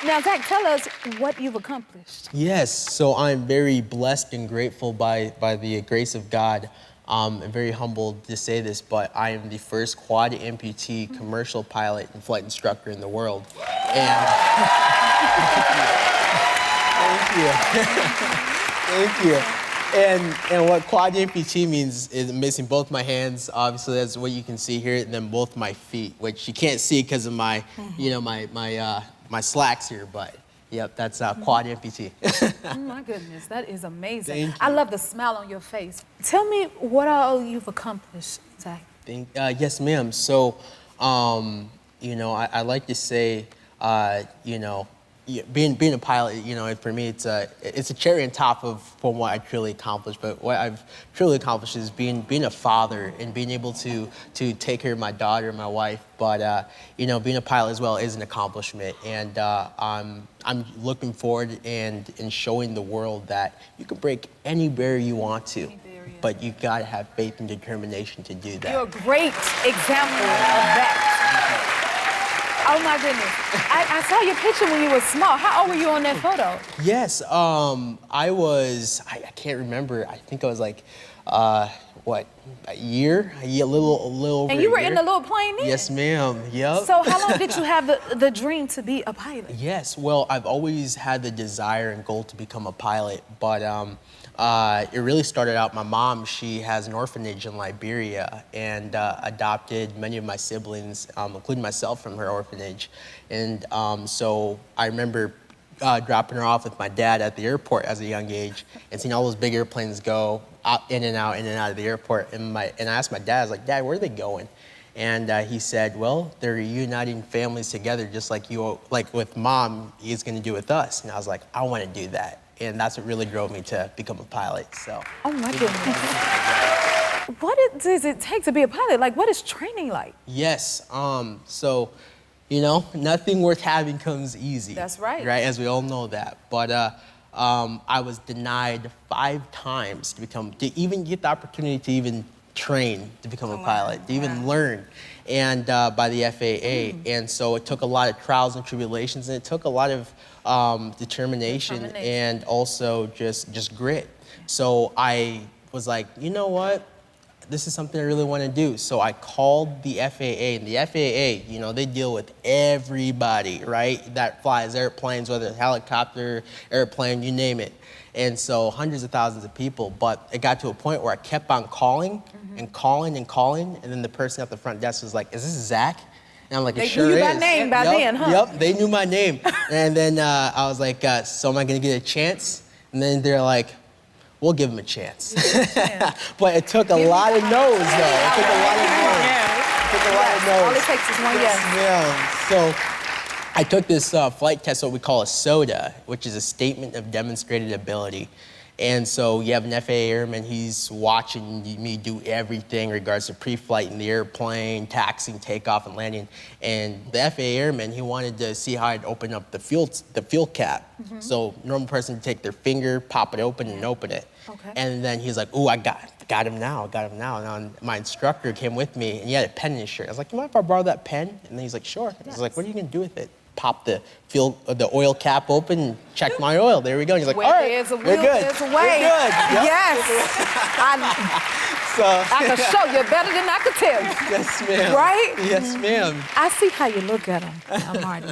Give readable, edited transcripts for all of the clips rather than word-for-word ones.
Now, Zach, tell us what you've accomplished. Yes, so I'm very blessed and grateful by the grace of God. I'm very humbled to say this, but I am the first quad amputee commercial pilot and flight instructor in the world. And thank you. Thank you. And what quad amputee means is I'm missing both my hands. Obviously, that's what you can see here, and then both my feet, which you can't see because of my, my slacks here, but yep, that's quad amputee. Oh my goodness, that is amazing. Thank you. I love the smile on your face. Tell me what all you've accomplished, Zach. Yes, ma'am. So, I like to say, being a pilot, for me, it's a cherry on top of from what I truly accomplished. But what I've truly accomplished is being a father and being able to take care of my daughter, my wife. But being a pilot as well is an accomplishment, and I'm looking forward and showing the world that you can break any barrier you want to, but you gotta have faith and determination to do that. You're a great example of that. Oh my goodness. I saw your picture when you were small. How old were you on that photo? Yes, I can't remember. I think I was like, a year? A little over. And you were a year. in the little plane then? Yes, ma'am. Yep. So how long did you have the dream to be a pilot? Yes, well, I've always had the desire and goal to become a pilot, but it really started out, my mom, she has an orphanage in Liberia and adopted many of my siblings, including myself, from her orphanage. And so I remember dropping her off with my dad at the airport as a young age and seeing all those big airplanes go in and out of the airport. And I asked my dad, I was like, Dad, where are they going? And he said, well, they're reuniting families together just like with Mom, he's gonna do with us. And I was like, I wanna do that. And that's what really drove me to become a pilot, so. Oh my goodness. What does it take to be a pilot? Like, what is training like? Yes, so, nothing worth having comes easy. That's right. Right, as we all know that. But I was denied 5 times to even get the opportunity to even train to become a pilot, to even learn, and by the FAA. And so it took a lot of trials and tribulations, and it took a lot of determination and also just grit. So I was like, you know what? This is something I really want to do. So I called the FAA, and the FAA, they deal with everybody, right? That flies airplanes, whether it's helicopter, airplane, you name it. And so hundreds of thousands of people, but it got to a point where I kept on calling and calling and calling, and then the person at the front desk was like, is this Zach? And I'm like, it sure is. They knew you by name by then, huh? Yep, they knew my name. And then I was like, so am I gonna get a chance? And then they're like, we'll give him a chance. But it took a lot of no's, though. It took a lot of no's. It took a lot of no's. All it takes is one yes. Yeah. So I took this flight test, what we call a SOTA, which is a Statement of Demonstrated Ability. And so you have an FAA airman, he's watching me do everything in regards to pre-flight in the airplane, taxiing, takeoff, and landing. And the FAA airman, he wanted to see how I'd open up the fuel cap. So normal person would take their finger, pop it open, and open it. Okay. And then he's like, ooh, I got him now. And my instructor came with me, and he had a pen in his shirt. I was like, you mind if I borrow that pen? And then he's like, sure. I was like, what are you gonna do with it? Pop the oil cap open and check my oil. There we go. And he's like, all right, there's a will, we're good. there's a way. We're good. Yep. Yes. I can show you better than I could tell you. Yes, ma'am. Right? Yes, ma'am. I see how you look at him, Marty.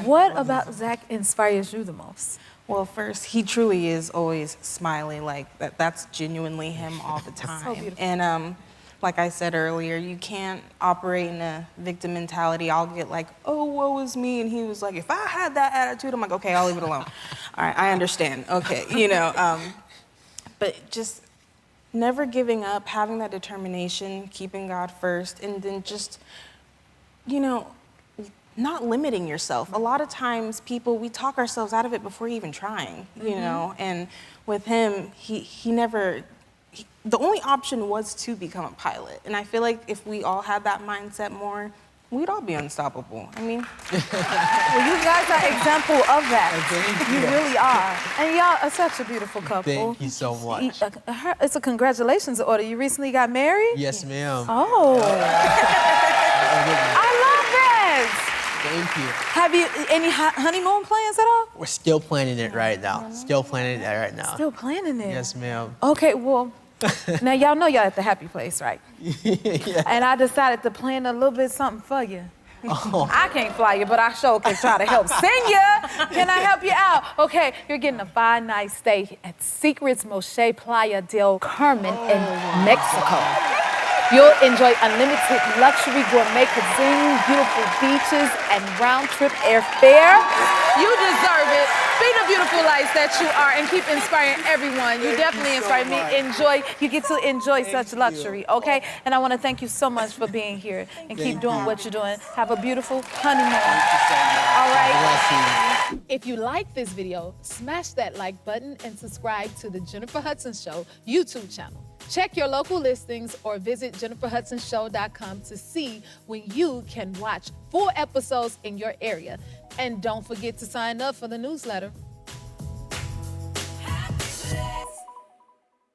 What about Zach inspires you the most? Well, first, he truly is always smiling. Like, that's genuinely him all the time. So beautiful. And like I said earlier, you can't operate in a victim mentality. I'll get like, oh, woe is me. And he was like, if I had that attitude, I'm like, okay, I'll leave it alone. All right, I understand. Okay, but just never giving up, having that determination, keeping God first, and then just, not limiting yourself. A lot of times we talk ourselves out of it before even trying, and with him, he never, the only option was to become a pilot. And I feel like if we all had that mindset more, we'd all be unstoppable. I mean. Well, you guys are example of that. You really are. And y'all are such a beautiful couple. Thank you so much. It's a congratulations order. You recently got married? Yes, ma'am. Oh. I love that. Thank you. Have you any honeymoon plans at all? We're still planning it right now. Still planning it right now. Still planning it. Yes, ma'am. Okay, well, now y'all know y'all at the happy place, right? Yeah. And I decided to plan a little bit something for you. Oh. I can't fly you, but I sure can try to help sing you. Can I help you out? Okay, you're getting a 5-night stay at Secrets Moche Playa del Carmen in Mexico. You'll enjoy unlimited luxury gourmet cuisine, beautiful beaches, and round-trip airfare. You deserve it. Be the beautiful lights that you are and keep inspiring everyone. You definitely inspire me. You get to enjoy such luxury, okay? And I want to thank you so much for being here and keep doing what you're doing. Have a beautiful honeymoon. All right? If you like this video, smash that like button and subscribe to the Jennifer Hudson Show YouTube channel. Check your local listings or visit jenniferhudsonshow.com to see when you can watch full episodes in your area. And don't forget to sign up for the newsletter.